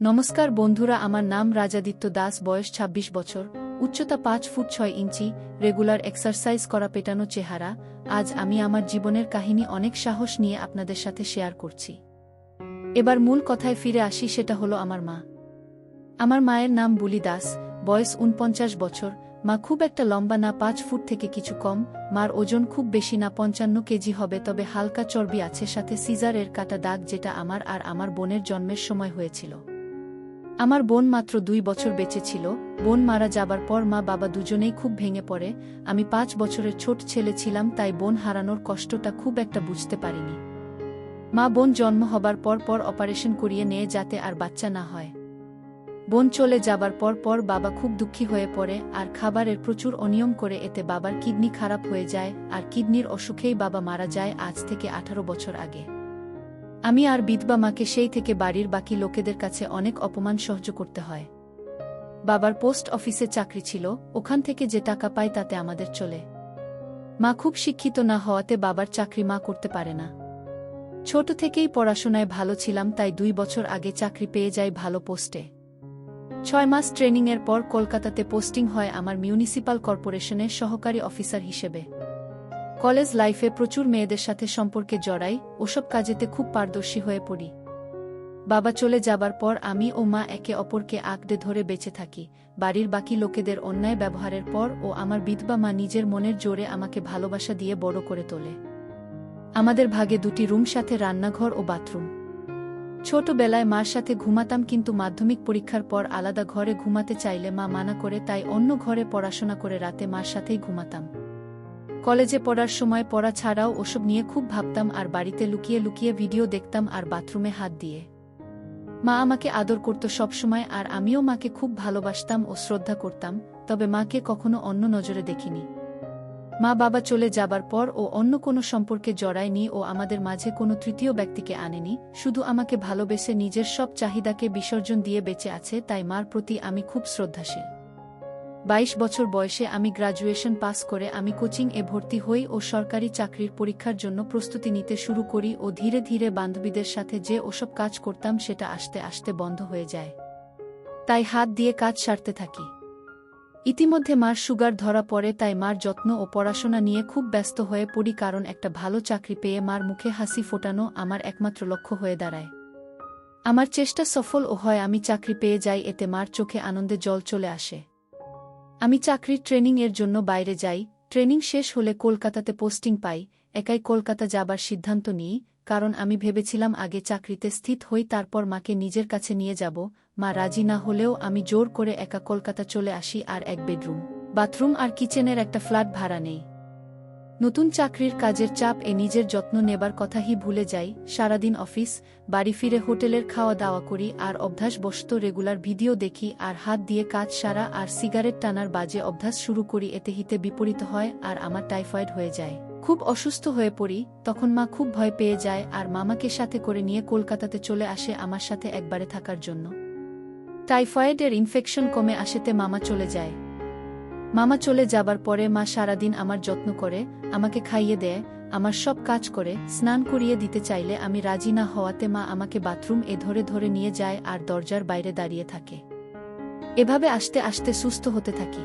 নমস্কার বন্ধুরা, আমার নাম রাজাদিত্য দাস, বয়স ২৬ বছর, উচ্চতা ৫ ফুট ৬ ইঞ্চি, রেগুলার এক্সারসাইজ করা পেটানো চেহারা। আজ আমি আমার জীবনের কাহিনী অনেক সাহস নিয়ে আপনাদের সাথে শেয়ার করছি। এবার মূল কথায় ফিরে আসি, সেটা হলো আমার মা। আমার মায়ের নাম বুলি দাস, বয়স ৪৯ বছর। মা খুব একটা লম্বা না, ৫ ফুট থেকে কিছু কম। মার ওজন খুব বেশি না, ৫৫ কেজি হবে, তবে হালকা চর্বি আছে, সাথে সিজার এর কাটা দাগ, যেটা আমার আর আমার বোনের জন্মের সময় হয়েছিল। আমার বোন মাত্র ২ বছর বেঁচে ছিল। বোন মারা যাবার পর মা বাবা দুজনেই খুব ভেঙে পড়ে। আমি ৫ বছরের ছোট ছেলে ছিলাম, তাই বোন হারানোর কষ্টটা খুব একটা বুঝতে পারিনি। মা বোন জন্ম হবার পর অপারেশন করিয়ে নেয় যাতে আর বাচ্চা না হয়। বোন চলে যাবার পর বাবা খুব দুঃখী হয়ে পড়ে আর খাবারের প্রচুর অনিয়ম করে, এতে বাবার কিডনি খারাপ হয়ে যায়, আর কিডনির অসুখেই বাবা মারা যায় আজ থেকে ১৮ বছর আগে। আমি আর বিধবা মাকে সেই থেকে বাড়ির বাকি লোকেদের কাছে অনেক অপমান সহ্য করতে হয়। বাবার পোস্ট অফিসে চাকরি ছিল, ওখান থেকে যে টাকা পায় তাতে আমাদের চলে। মা খুব শিক্ষিত না হওয়াতে বাবার চাকরি মা করতে পারে না। ছোট থেকেই পড়াশোনায় ভালো ছিলাম, তাই ২ বছর আগে চাকরি পেয়ে যাই ভালো পোস্টে। ৬ মাস ট্রেনিংয়ের পর কলকাতাতে পোস্টিং হয় আমার মিউনিসিপাল কর্পোরেশনের সহকারী অফিসার হিসেবে। কলেজ লাইফে প্রচুর মেয়েদের সাথে সম্পর্কে জড়াই, ওসব কাজেতে খুব পারদর্শী হয়ে পড়ি। বাবা চলে যাবার পর আমি ও মা একে অপরকে আঁকড়ে ধরে বেঁচে থাকি। বাড়ির বাকি লোকেদের অন্যায় ব্যবহারের পর ও আমার বিধবা মা নিজের মনের জোরে আমাকে ভালোবাসা দিয়ে বড় করে তোলে। আমাদের ভাগে ২টি রুম, সাথে রান্নাঘর ও বাথরুম। ছোটবেলায় মার সাথে ঘুমাতাম, কিন্তু মাধ্যমিক পরীক্ষার পর আলাদা ঘরে ঘুমাতে চাইলে মা মানা করে, তাই অন্য ঘরে পড়াশোনা করে রাতে মার সাথেই ঘুমাতাম। কলেজে পড়ার সময় পড়া ছাড়াও ওসব নিয়ে খুব ভাবতাম, আর বাড়িতে লুকিয়ে লুকিয়ে ভিডিও দেখতাম আর বাথরুমে হাত দিয়ে। মা আমাকে আদর করত সবসময়, আর আমিও মাকে খুব ভালোবাসতাম ও শ্রদ্ধা করতাম, তবে মাকে কখনো অন্য নজরে দেখিনি। মা বাবা চলে যাবার পর ও অন্য কোনো সম্পর্কে জড়ায়নি ও আমাদের মাঝে কোনো তৃতীয় ব্যক্তিকে আনেনি, শুধু আমাকে ভালোবেসে নিজের সব চাহিদাকে বিসর্জন দিয়ে বেঁচে আছে, তাই মার প্রতি আমি খুব শ্রদ্ধাশীল। ২২ বছর বয়সে আমি গ্র্যাজুয়েশন পাস করে আমি কোচিং-এ ভর্তি হই ও সরকারি চাকরির পরীক্ষার জন্য প্রস্তুতি নিতে শুরু করি, ও ধীরে ধীরে বান্ধবীদের সাথে যে ওসব কাজ করতাম সেটা আস্তে আস্তে বন্ধ হয়ে যায়। তাই হাত দিয়ে কাজ সারতে থাকি। ইতিমধ্যে মার সুগার ধরা পড়ে, তাই মার যত্ন ও পড়াশোনা নিয়ে খুব ব্যস্ত হয়ে পড়ি, কারণ একটা ভালো চাকরি পেয়ে মার মুখে হাসি ফোটানো আমার একমাত্র লক্ষ্য হয়ে দাঁড়ায়। আমার চেষ্টা সফল ও হয়, আমি চাকরি পেয়ে যাই, এতে মার চোখে আনন্দে জল চলে আসে। আমি চাকরির ট্রেনিং-এর জন্য বাইরে যাই। ট্রেনিং শেষ হলে কলকাতাতে পোস্টিং পাই। একাই কলকাতা যাবার সিদ্ধান্ত নিই, কারণ আমি ভেবেছিলাম আগে চাকরিতে স্থিত হই, তারপর মাকে নিজের কাছে নিয়ে যাব। মা রাজি না হলেও আমি জোর করে একা কলকাতা চলে আসি, আর এক বেডরুম, বাথরুম আর কিচেনের একটা ফ্ল্যাট ভাড়া নেই। নতুন চাকরির কাজের চাপ এ নিজের যত্ন নেবার কথাই ভুলে যাই। সারাদিন অফিস, বাড়ি ফিরে হোটেলের খাওয়া দাওয়া করি, আর অভ্যাসবশত রেগুলার ভিডিও দেখি আর হাত দিয়ে কাজ সারা আর সিগারেট টানার বাজে অভ্যাস শুরু করি। এতে হিতে বিপরীত হয় আর আমার টাইফয়েড হয়ে যায়। খুব অসুস্থ হয়ে পড়ি। তখন মা খুব ভয় পেয়ে যায় আর মামাকে সাথে করে নিয়ে কলকাতাতে চলে আসে আমার সাথে একবারে থাকার জন্য। টাইফয়েডের ইনফেকশন কমে আসেতে মামা চলে যায়। মামা চলে যাবার পরে মা সারাদিন আমার যত্ন করে, আমাকে খাইয়ে দেয়, আমার সব কাজ করে। স্নান করিয়ে দিতে চাইলে আমি রাজি না হওয়াতে মা আমাকে বাথরুম-এ ধরে ধরে নিয়ে যায় আর দরজার বাইরে দাঁড়িয়ে থাকে। এভাবে আস্তে আস্তে সুস্থ হতে থাকি।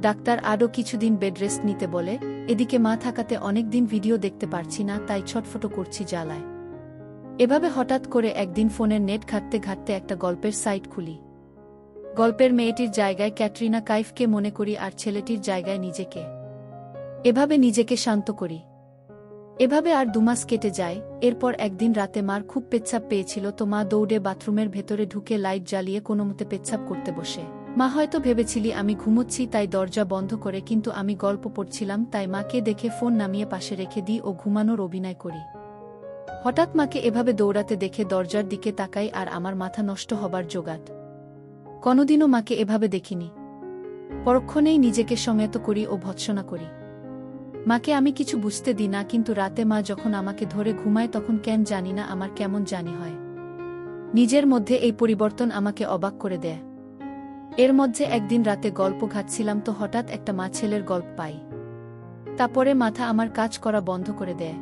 ডাক্তার আরও কিছুদিন বেড রেস্ট নিতে বলে। এদিকে মা থাকাতে অনেকদিন ভিডিও দেখতে পারছি না, তাই ছটফট করছি জ্বালায়। এভাবে হঠাৎ করে একদিন ফোনের নেট ঘাঁটতে ঘাঁটতে একটা গল্পের সাইট খুলি। গল্পের মেয়েটির জায়গায় ক্যাটরিনা কাইফকে মনে করি আর ছেলেটির জায়গায় নিজেকে। এভাবে নিজেকে শান্ত করি। এভাবে আর ২ মাস কেটে যায়। এরপর একদিন রাতে মার খুব পেচ্ছাপ পেয়েছিল, তো মা দৌড়ে বাথরুমের ভেতরে ঢুকে লাইট জ্বালিয়ে কোনোমতে পেচ্ছাপ করতে বসে। মা হয়তো ভেবেছিলি আমি ঘুমোচ্ছি, তাই দরজা বন্ধ করে, কিন্তু আমি গল্প পড়ছিলাম, তাই মাকে দেখে ফোন নামিয়ে পাশে রেখে দিই ও ঘুমানোর অভিনয় করি। হঠাৎ মাকে এভাবে দৌড়াতে দেখে দরজার দিকে তাকাই আর আমার মাথা নষ্ট হবার জোগাড়। কোনোদিনও মাকে এভাবে দেখিনি। পরক্ষণেই নিজেকে সংযত করি ও ভৎসনা করি। মাকে আমি কিছু বুঝতে দিই না, কিন্তু রাতে মা যখন আমাকে ধরে ঘুমায় তখন কেন জানি না আমার কেমন জানি হয়। নিজের মধ্যে এই পরিবর্তন আমাকে অবাক করে দেয়। এর মধ্যে একদিন রাতে গল্প ঘাটছিলাম, তো হঠাৎ একটা মা ছেলের গল্প পাই। তারপরে মাথা আমার কাজ করা বন্ধ করে দেয়।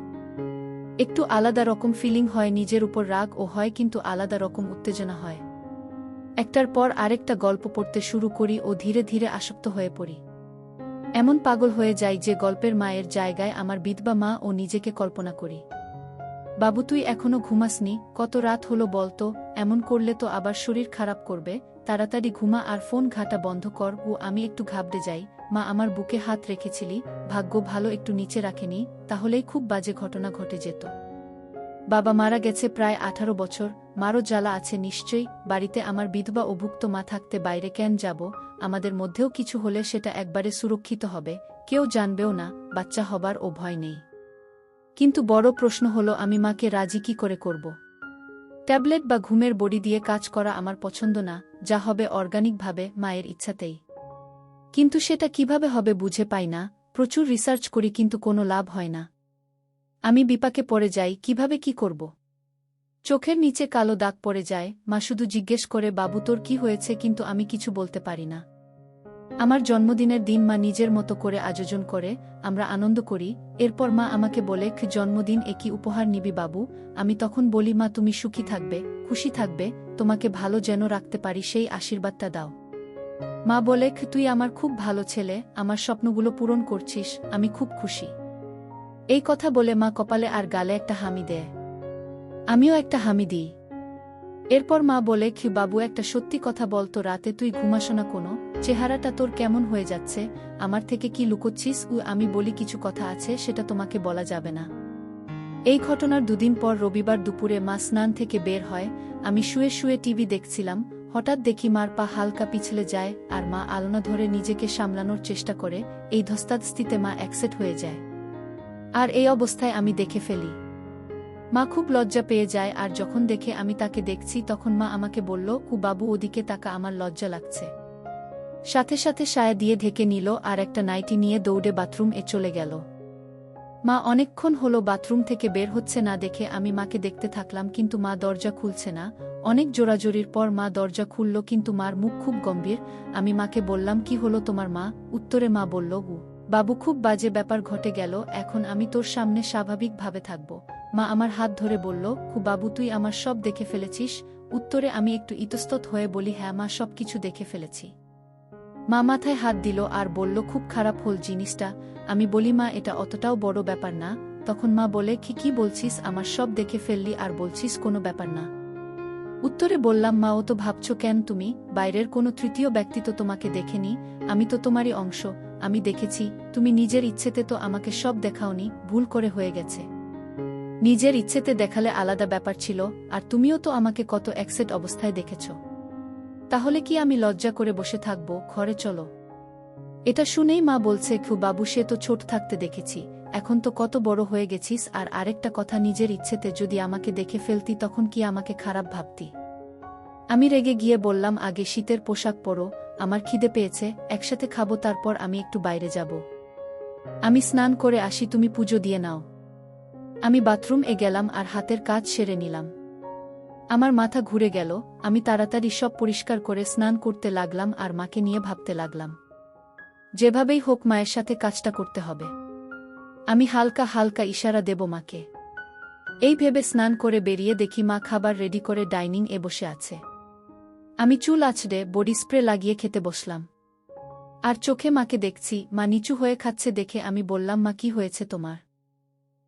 একটু আলাদা রকম ফিলিং হয়, নিজের উপর রাগ ও হয়, কিন্তু আলাদা রকম উত্তেজনা হয়। একটার পর আরেকটা গল্প পড়তে শুরু করি ও ধীরে ধীরে আসক্ত হয়ে পড়ি। এমন পাগল হয়ে যাই যে গল্পের মায়ের জায়গায় আমার বিধবা মা ও নিজেকে কল্পনা করি। বাবু তুই এখনো ঘুমাসনি, কত রাত হলো বলতো, এমন করলে তো আবার শরীর খারাপ করবে, তাড়াতাড়ি ঘুমা আর ফোন ঘাটা বন্ধ কর। ও আমি একটু ঘাবড়ে যাই, মা আমার বুকে হাত রেখেছিলি, ভাগ্য ভালো একটু নিচে রাখেনি, তাহলেই খুব বাজে ঘটনা ঘটে যেত। বাবা মারা গেছে প্রায় 18 বছর, মারও জ্বালা আছে নিশ্চয়ই, বাড়িতে আমার বিধবা অভুক্ত মা থাকতে বাইরে কেন যাব, আমাদের মধ্যেও কিছু হলে সেটা একবারে সুরক্ষিত হবে, কেউ জানবেও না, বাচ্চা হবার ও ভয় নেই। কিন্তু বড় প্রশ্ন হলো আমি মাকে রাজি কি করে করব। ট্যাবলেট বা ঘুমের বড়ি দিয়ে কাজ করা আমার পছন্দ না, যা হবে অর্গানিকভাবে, মায়ের ইচ্ছাতেই। কিন্তু সেটা কিভাবে হবে বুঝে পাই না, প্রচুর রিসার্চ করি কিন্তু কোনো লাভ হয় না। আমি বিপাকে পড়ে যাই, কিভাবে কি করব। চোখের নিচে কালো দাগ পড়ে যায়, মা শুধু জিজ্ঞেস করে বাবু তোর কি হয়েছে, কিন্তু আমি কিছু বলতে পারি না। আমার জন্মদিনের দিন মা নিজের মতো করে আয়োজন করে, আমরা আনন্দ করি, এরপর মা আমাকে বলে জন্মদিন এ কি উপহার নিবি বাবু, আমি তখন বলি মা তুমি সুখী থাকবে, খুশি থাকবে, তোমাকে ভালো যেন রাখতে পারি সেই আশীর্বাদটা দাও। মা বলে তুই আমার খুব ভালো ছেলে, আমার স্বপ্নগুলো পূরণ করছিস, আমি খুব খুশি। এই কথা বলে মা কপালে আর গালে একটা হামি দেয়, আমিও একটা হামি দিই। এরপর মা বলে বাবু একটা সত্যি কথা বলতো, রাতে তুই ঘুমাস না কোনো, চেহারাটা তোর কেমন হয়ে যাচ্ছে, আমার থেকে কি লুকোচ্ছিস। আমি বলি কিছু কথা আছে, সেটা তোমাকে বলা যাবে না। এই ঘটনার দুদিন পর রবিবার দুপুরে মা স্নান থেকে বের হয়, আমি শুয়ে শুয়ে টিভি দেখছিলাম, হঠাৎ দেখি মার পা হালকা পিছলে যায় আর মা আলনা ধরে নিজেকে সামলানোর চেষ্টা করে, এই ধস্তাধস্তিতে মা অ্যাকসেট হয়ে যায়। আর এই অবস্থায় আমি দেখে ফেলি। মা খুব লজ্জা পেয়ে যায়, আর যখন দেখে আমি তাকে দেখছি তখন মা আমাকে বলল বাবু ওদিকে তাকা, আমার লজ্জা লাগছে। সাথে সাথে সায়া দিয়ে ঢেকে নিল আর একটা নাইটি নিয়ে দৌড়ে বাথরুম এ চলে গেল। মা অনেকক্ষণ হলো বাথরুম থেকে বের হচ্ছে না দেখে আমি মাকে দেখতে থাকলাম, কিন্তু মা দরজা খুলছে না। অনেক জোরাজোরির পর মা দরজা খুলল, কিন্তু মার মুখ খুব গম্ভীর। আমি মাকে বললাম কি হলো তোমার মা, উত্তরে মা বলল বাবু খুব বাজে ব্যাপার ঘটে গেল, এখন আমি তোর সামনে স্বাভাবিকভাবে থাকব। মা আমার হাত ধরে বলল বাবু তুই আমার সব দেখে ফেলেছিস, উত্তরে আমি একটু ইতস্তত হয়ে বলি হ্যাঁ মা সব কিছু দেখে ফেলেছি। মা মাথায় হাত দিল আর বলল খুব খারাপ হল জিনিসটা। আমি বলি মা এটা অতটাও বড় ব্যাপার না। তখন মা বলে কি বলছিস, আমার সব দেখে ফেললি আর বলছিস কোনো ব্যাপার না। উত্তরে বললাম মা ও তো ভাবছ কেন তুমি, বাইরের কোনো তৃতীয় ব্যক্তি তো তোমাকে দেখেনি, আমি তো তোমারই অংশ, আমি দেখেছি, তুমি নিজের ইচ্ছেতে তো আমাকে সব দেখাওনি, ভুল করে হয়ে গেছে। নিজের ইচ্ছেতে দেখালে আলাদা ব্যাপার ছিল, আর তুমিও তো আমাকে কত অ্যাকসেট অবস্থায় দেখেছ। তাহলে কি আমি লজ্জা করে বসে থাকব, ঘরে চলো। এটা শুনেই মা বলছে বাবু সে তো ছোট থাকতে দেখেছি, এখন তো কত বড় হয়ে গেছিস, আর আরেকটা কথা নিজের ইচ্ছেতে যদি আমাকে দেখে ফেলতি তখন কি আমাকে খারাপ ভাবতি। আমি রেগে গিয়ে বললাম আগে শীতের পোশাক পরো, আমার খিদে পেয়েছে, একসাথে খাবো, তারপর আমি একটু বাইরে যাব। আমি স্নান করে আসি, তুমি পুজো দিয়ে নাও। আমি বাথরুম এ গেলাম আর হাতের কাজ সেরে নিলাম। আমার মাথা ঘুরে গেল, আমি তাড়াতাড়ি সব পরিষ্কার করে স্নান করতে লাগলাম আর মাকে নিয়ে ভাবতে লাগলাম যেভাবেই হোক মায়ের সাথে কাজটা করতে হবে। আমি হালকা হালকা ইশারা দেব মাকে। এই ভেবে স্নান করে বেরিয়ে দেখি মা খাবার রেডি করে ডাইনিং এ বসে আছে। আমি চুল আছড়ে বডি স্প্রে লাগিয়ে খেতে বসলাম, আর চোখে মাকে দেখছি মা নিচু হয়ে খাচ্ছে দেখে আমি বললাম মা কি হয়েছে তোমার,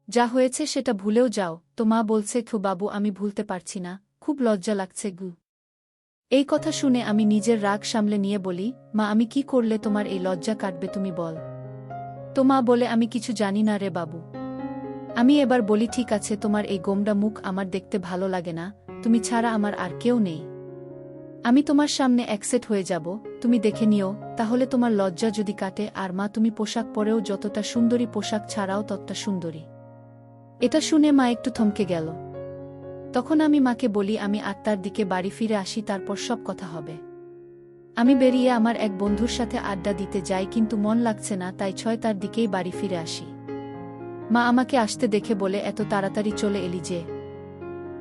যা হয়েছে সেটা ভুলেও যাও তো। মা বলছে বাবু আমি ভুলতে পারছি না, খুব লজ্জা লাগছে গু। এই কথা শুনে আমি নিজের রাগ সামলে নিয়ে বলি মা আমি কি করলে তোমার এই লজ্জা কাটবে তুমি বল। তো মা বলে আমি কিছু জানি না রে বাবু। আমি এবার বলি ঠিক আছে, তোমার এই গোমড়া মুখ আমার দেখতে ভালো লাগে না, তুমি ছাড়া আমার আর কেউ নেই, আমি তোমার সামনে অ্যাকসেপ্ট হয়ে যাব, তুমি দেখে নিও, তাহলে তোমার লজ্জা যদি কাটে। আর মা তুমি পোশাক পরেও যতটা সুন্দরী, পোশাক ছাড়াও ততটা সুন্দরী। এটা শুনে মা একটু থমকে গেল। তখন আমি মাকে বলি আমি 8টার দিকে বাড়ি ফিরে আসি, তারপর সব কথা হবে। আমি বেরিয়ে আমার এক বন্ধুর সাথে আড্ডা দিতে যাই, কিন্তু মন লাগছে না, তাই 6টার দিকেই বাড়ি ফিরে আসি। মা আমাকে আসতে দেখে বলে এত তাড়াতাড়ি চলে এলি যে।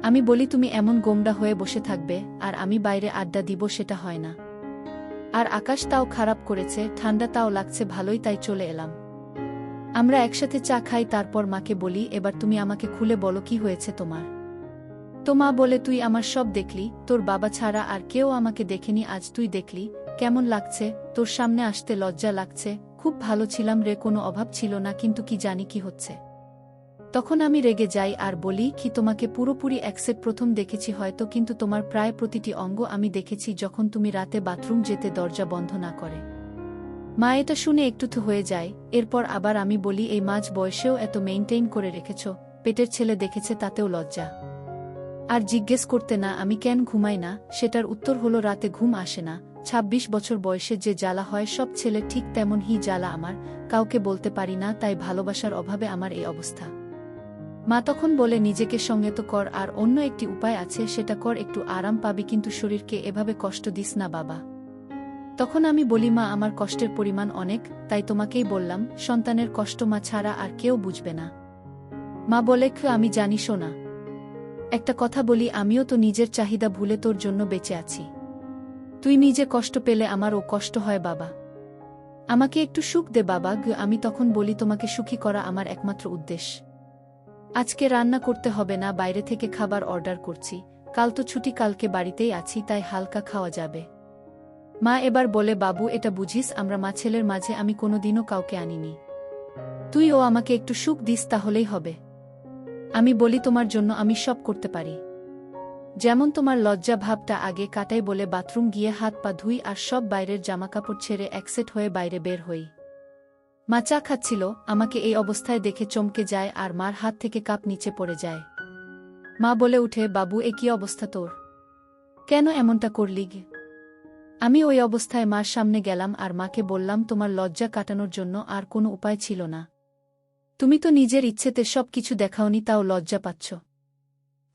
আমি বলি তুমি এমন গোমড়া হয়ে বসে থাকবে আর আমি বাইরে আড্ডা দিব, সেটা হয় না। আর আকাশ তাও খারাপ করেছে, ঠান্ডা তাও লাগছে ভালোই, তাই চলে এলাম। আমরা একসাথে চা খাই, তারপর মাকে বলি এবার তুমি আমাকে খুলে বলো কি হয়েছে তোমার। তো তো মা বলে, তুই আমার সব দেখলি, তোর বাবা ছাড়া আর কেউ আমাকে দেখেনি, আজ তুই দেখলি, কেমন লাগছে? তোর সামনে আসতে লজ্জা লাগছে? খুব ভালো ছিলাম রে, কোনো অভাব ছিল না, কিন্তু কি জানি কি হচ্ছে। তখন আমি রেগে যাই আর বলি, কি তোমাকে পুরোপুরি অ্যাকসেপ্ট প্রথম দেখেছি হয়তো, কিন্তু তোমার প্রায় প্রতিটি অঙ্গ আমি দেখেছি যখন তুমি রাতে বাথরুম যেতে দরজা বন্ধ না করে। মা এটা শুনে একটু তো হয়ে যায়। এরপর আবার আমি বলি, এই মাঝ বয়সেও এত মেইনটেইন করে রেখেছ, পেটের ছেলে দেখেছে তাতেও লজ্জা। আর জিজ্ঞেস করতে না আমি কেন ঘুমাই না, সেটার উত্তর হলো রাতে ঘুম আসে না। ২৬ বছর বয়সে যে জ্বালা হয় সব ছেলে ঠিক তেমনই জ্বালা আমার, কাউকে বলতে পারি না, তাই ভালোবাসার অভাবে আমার এই অবস্থা। মা তখন বলে, নিজেকে সংযত কর, আর অন্য একটি উপায় আছে, সেটা কর, একটু আরাম পাবি, কিন্তু শরীরকে এভাবে কষ্ট দিস না বাবা। তখন আমি বলি, মা আমার কষ্টের পরিমাণ অনেক, তাই তোমাকেই বললাম, সন্তানের কষ্ট মা ছাড়া আর কেউ বুঝবে না। মা বলে, আমি জানি সোনা, একটা কথা বলি, আমিও তো নিজের চাহিদা ভুলে তোর জন্য বেঁচে আছি। তুই নিজে কষ্ট পেলে আমারও কষ্ট হয় বাবা, আমাকে একটু সুখ দে বাবা। আমি তখন বলি, তোমাকে সুখী করা আমার একমাত্র উদ্দেশ্য। আজকে রান্না করতে হবে না, বাইরে থেকে খাবার অর্ডার করছি, কাল তো ছুটি, কালকে বাড়িতেই আছি, তাই হালকা খাওয়া যাবে। মা এবার বলে, বাবু এটা বুঝিস, আমরা মা ছেলের মাঝে আমি কোনোদিনও কাউকে আনিনি, তুই ও আমাকে একটু সুখ দিস তাহলেই হবে। আমি বলি, তোমার জন্য আমি সব করতে পারি, যেমন তোমার লজ্জা ভাবটা আগে কাটাই বলে বাথরুম গিয়ে হাত পা ধুই আর সব বাইরের জামাকাপড় ছেড়ে একসেট হয়ে বাইরে বের হই। মা চা খাচ্ছিল, আমাকে এই অবস্থায় দেখে চমকে যায় আর মার হাত থেকে কাপ নিচে পড়ে যায়। মা বলে উঠে, বাবু এ কি অবস্থা তোর, কেন এমনটা করলি? আমি ওই অবস্থায় মার সামনে গেলাম আর মাকে বললাম, তোমার লজ্জা কাটানোর জন্য আর কোনো উপায় ছিল না, তুমি তো নিজের ইচ্ছেতে সব কিছু দেখাওনি, তাও লজ্জা পাচ্ছ।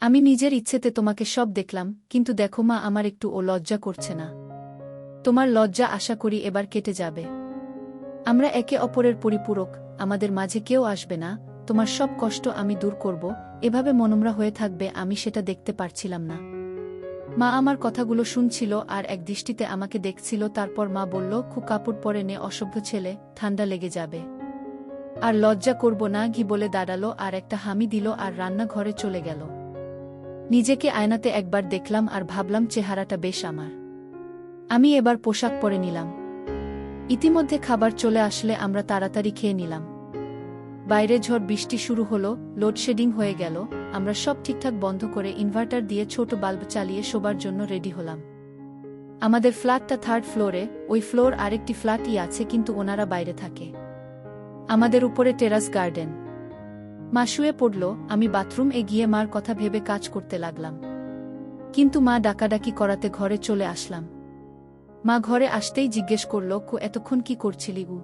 আমি নিজের ইচ্ছেতে তোমাকে সব দেখলাম, কিন্তু দেখো মা, আমার একটু ও লজ্জা করছে না। তোমার লজ্জা আশা করি এবার কেটে যাবে, আমরা একে অপরের পরিপূরক, আমাদের মাঝে কেউ আসবে না, তোমার সব কষ্ট আমি দূর করব, এভাবে মনমরা হয়ে থাকবে, আমি সেটা দেখতে পারছিলাম না। মা আমার কথাগুলো শুনছিল আর এক দৃষ্টিতে আমাকে দেখছিল। তারপর মা বলল, খুব কাপড় পরে নে, অসভ্য ছেলে, ঠান্ডা লেগে যাবে। আর লজ্জা করব না ঘি বলে দাঁড়ালো আর একটা হামি দিল আর রান্নাঘরে চলে গেল। নিজেকে আয়নাতে একবার দেখলাম আর ভাবলাম, চেহারাটা বেশ আমার। আমি এবার পোশাক পরে নিলাম। ইতিমধ্যে খাবার চলে আসলে আমরা তাড়াতাড়ি খেয়ে নিলাম। বাইরে ঝড় বৃষ্টি শুরু হলো, লোডশেডিং হয়ে গেল, আমরা সব ঠিকঠাক বন্ধ করে ইনভার্টার দিয়ে ছোট বাল্ব চালিয়ে শোবার জন্য রেডি হলাম। আমাদের ফ্ল্যাটটা 3rd ফ্লোরে, ওই ফ্লোর আরেকটি ফ্ল্যাটই আছে, কিন্তু ওনারা বাইরে থাকে। আমাদের উপরে টেরাস গার্ডেন। মা শুয়ে পড়ল, আমি বাথরুম গিয়ে মার কথা ভেবে কাজ করতে লাগলাম, কিন্তু মা ডাকাডাকি করাতে ঘরে চলে আসলাম। মা ঘরে আসতেই জিজ্ঞেস করল, এতক্ষণ কি করছিলি গু?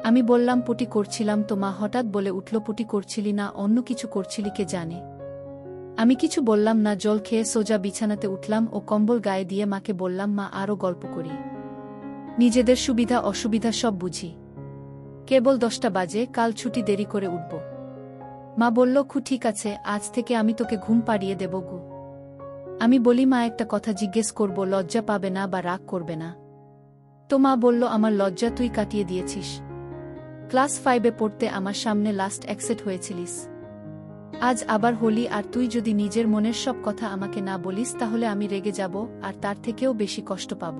আমি বললাম, পটি করছিলাম। তো মা হঠাৎ বলে উঠল, পটি করছিলি না অন্য কিছু করছিলি কে জানে। আমি কিছু বললাম না, জল খেয়ে সোজা বিছানাতে উঠলাম ও কম্বল গায়ে দিয়ে মাকে বললাম, মা আরও গল্প করি, নিজেদের সুবিধা অসুবিধা সব বুঝি, কেবল 10টা বাজে, কাল ছুটি, দেরি করে উঠব। মা বলল, ঠিক আছে, আজ থেকে আমি তোকে ঘুম পাড়িয়ে দেব গু। আমি বলি, মা একটা কথা জিজ্ঞেস করব, লজ্জা পাবে না বা রাগ করবে না? তো মা বলল, আমার লজ্জা তুই কাটিয়ে দিয়েছিস, ক্লাস 5-এ পড়তে আমার সামনে লাস্ট অ্যাকসেপ্ট হয়েছিলিস, আজ আবার হলি, আর তুই যদি নিজের মনের সব কথা আমাকে না বলিস তাহলে আমি রেগে যাব আর তার থেকেও বেশি কষ্ট পাব,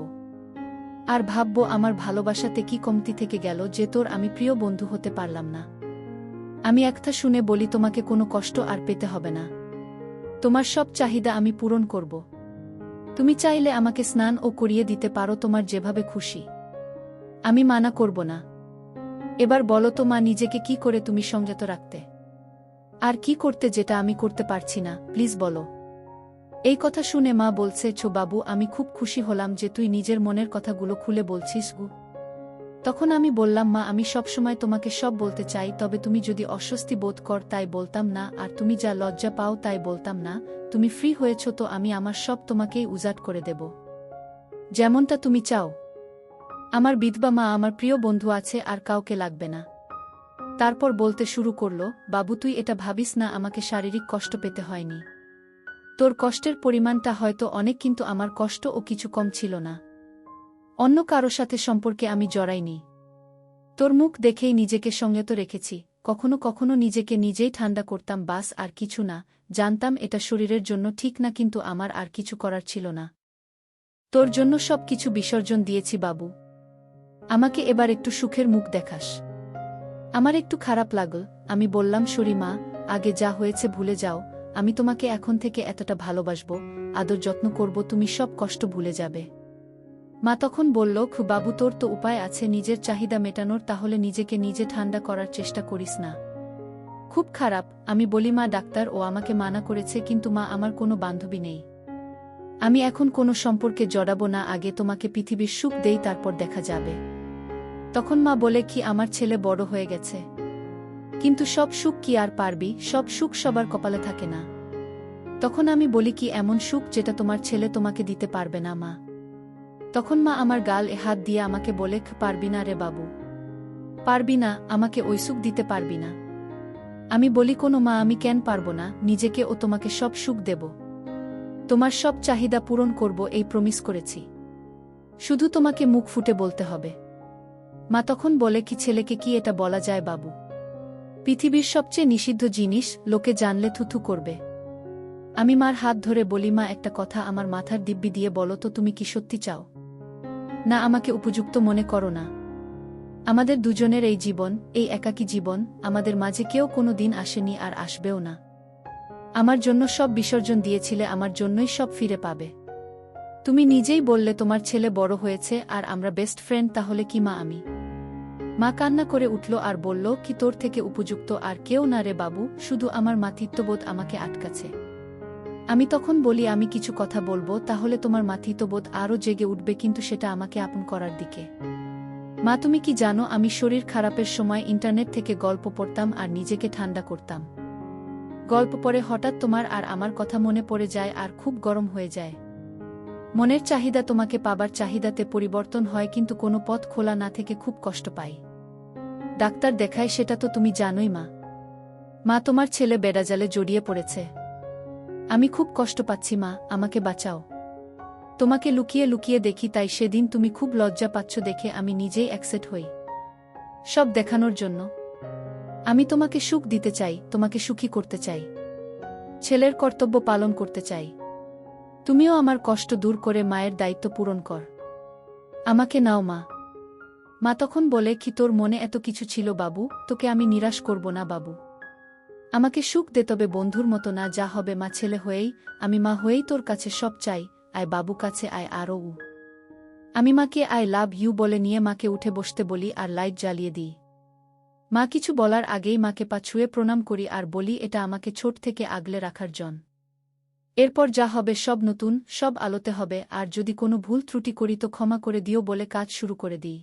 আর ভাবব আমার ভালোবাসাতে কি কমতি থেকে গেল যে তোর আমি প্রিয় বন্ধু হতে পারলাম না। আমি একটা শুনে বলি, তোমাকে কোনো কষ্ট আর পেতে হবে না, তোমার সব চাহিদা আমি পূরণ করব। তুমি চাইলে আমাকে স্নান ও করিয়ে দিতে পারো তোমার যেভাবে খুশি, আমি মানা করব না। এবার বলো তো মা, নিজেকে কি করে তুমি সংযত রাখতে, আর কি করতে যেটা আমি করতে পারছি না, প্লিজ বলো। এই কথা শুনে মা বলছে, বাবু আমি খুব খুশি হলাম যে তুই নিজের মনের কথাগুলো খুলে বলছিস গু। তখন আমি বললাম, মা আমি সবসময় তোমাকে সব বলতে চাই, তবে তুমি যদি অস্বস্তি বোধ কর তাই বলতাম না, আর তুমি যা লজ্জা পাও তাই বলতাম না। তুমি ফ্রি হয়েছ তো আমি আমার সব তোমাকেই উজাট করে দেব, যেমনটা তুমি চাও। আমার বিধবা মা, আমার প্রিয় বন্ধু আছে, আর কাউকে লাগবে না। তারপর বলতে শুরু করল, বাবু তুই এটা ভাবিস না আমাকে শারীরিক কষ্ট পেতে হয়নি, তোর কষ্টের পরিমাণটা হয়তো অনেক, কিন্তু আমার কষ্ট ও কিছু কম ছিল না। অন্য কারো সাথে সম্পর্কে আমি জড়াইনি, তোর মুখ দেখেই নিজেকে সংযত রেখেছি, কখনো কখনো নিজেকে নিজেই ঠান্ডা করতাম, বাস আর কিছু না। জানতাম এটা শরীরের জন্য ঠিক না, কিন্তু আমার আর কিছু করার ছিল না। তোর জন্য সব কিছু বিসর্জন দিয়েছি বাবু। আমাকে এবার একটু সুখের মুখ দেখাস। আমার একটু খারাপ লাগল। আমি বললাম, সরি মা, আগে যা হয়েছে ভুলে যাও। আমি তোমাকে এখন থেকে এতটা ভালোবাসব, আদর যত্ন করব, তুমি সব কষ্ট ভুলে যাবে। মা তখন বলল, বাবু তোর তো উপায় আছে নিজের চাহিদা মেটানোর, তাহলে নিজেকে নিজে ঠান্ডা করার চেষ্টা করিস না। খুব খারাপ। আমি বলি, মা ডাক্তার ও আমাকে মানা করেছে, কিন্তু মা আমার কোনো বান্ধবী নেই। আমি এখন কোনো সম্পর্কে জড়াবো না, আগে তোমাকে পৃথিবীর সুখ দেই, তারপর দেখা যাবে। তখন মা বলে, কি আমার ছেলে বড় হয়ে গেছে, কিন্তু সব সুখ কি আর পারবি, সব সুখ সবার কপালে থাকে না। তখন আমি বলি, কি এমন সুখ যেটা তোমার ছেলে তোমাকে দিতে পারবে না মা? তখন মা আমার গালে হাত দিয়ে আমাকে বলে, পারবি না রে বাবু, পারবি না, আমাকে ওই সুখ দিতে পারবি না। আমি বলি, কোনো মা, আমি কেন পারবো না, নিজেকে ও তোমাকে সব সুখ দেব, তোমার সব চাহিদা পূরণ করব, এই প্রমিস করেছি। শুধু তোমাকে মুখ ফুটে বলতে হবে। মা তখন বলে, কি ছেলেকে কি এটা বলা যায় বাবু? পৃথিবীর সবচেয়ে নিষিদ্ধ জিনিস, লোকে জানলে থুথু করবে। আমি মার হাত ধরে বলি, মা একটা কথা আমার মাথার দিব্যি দিয়ে বলো তো, তুমি কি সত্যি চাও না আমাকে উপযুক্ত মনে করো না? আমাদের দুজনের এই জীবন, এই একাকী জীবন, আমাদের মাঝে কেউ কোনো দিন আসেনি আর আসবেও না। আমার জন্য সব বিসর্জন দিয়েছিলে, আমার জন্যই সব ফিরে পাবে। তুমি নিজেই বললে তোমার ছেলে বড় হয়েছে আর আমরা বেস্ট ফ্রেন্ড, তাহলে কি মা আমি? মা কান্না করে উঠল আর বলল, কি তোর থেকে উপযুক্ত আর কেউ না রে বাবু, শুধু আমার মাতৃত্ববোধ আমাকে আটকাছে। আমি তখন বলি, আমি কিছু কথা বলবো, তাহলে তোমার মাতৃত্ববোধ আরও জেগে উঠবে, কিন্তু সেটা আমাকে আপন করার দিকে। মা তুমি কি জানো, আমি শরীর খারাপের সময় ইন্টারনেট থেকে গল্প পড়তাম আর নিজেকে ঠান্ডা করতাম। গল্প পড়ে হঠাৎ তোমার আর আমার কথা মনে পড়ে যায় আর খুব গরম হয়ে যায়। মনের চাহিদা তোমাকে পাবার চাহিদাতে পরিবর্তন হয়, কিন্তু কোনো পথ খোলা না থেকে খুব কষ্ট পাই। ডাক্তার দেখায়, সেটা তো তুমি জানোই মা। মা তোমার ছেলে বেড়াজালে জড়িয়ে পড়েছে। আমি খুব কষ্ট পাচ্ছি মা, আমাকে বাঁচাও। তোমাকে লুকিয়ে লুকিয়ে দেখি, তাই সেদিন তুমি খুব লজ্জা পাচ্ছ দেখে আমি নিজেই অ্যাকসেপ্ট হই, সব দেখানোর জন্য। আমি তোমাকে সুখ দিতে চাই, তোমাকে সুখী করতে চাই, ছেলের কর্তব্য পালন করতে চাই। তুমিও আমার কষ্ট দূর করে মায়ের দায়িত্ব পূরণ কর। আমাকে নাও মা। মা তখন বলে, কি তোর মনে এত কিছু ছিল বাবু, তোকে আমি নিরাশ করব না বাবু। আমাকে সুখ দে, তবে বন্ধুর মতো না, যা হবে মা ছেলে হয়েই, আমি মা হয়েই তোর কাছে সব চাই। আয় বাবু কাছে আয় আরও। আমি মাকে আই লাভ ইউ বলে নিয়ে মাকে উঠে বসতে বলি আর লাইট জ্বালিয়ে দিই। মা কিছু বলার আগেই মাকে পা ছুঁয়ে প্রণাম করি আর বলি, এটা আমাকে ছোট থেকে আগলে রাখার জন। এরপর যা হবে সব নতুন, সব আলোতে হবে, আর যদি কোনো ভুল ত্রুটি করি তো ক্ষমা করে দিও বলে কাজ শুরু করে দিই।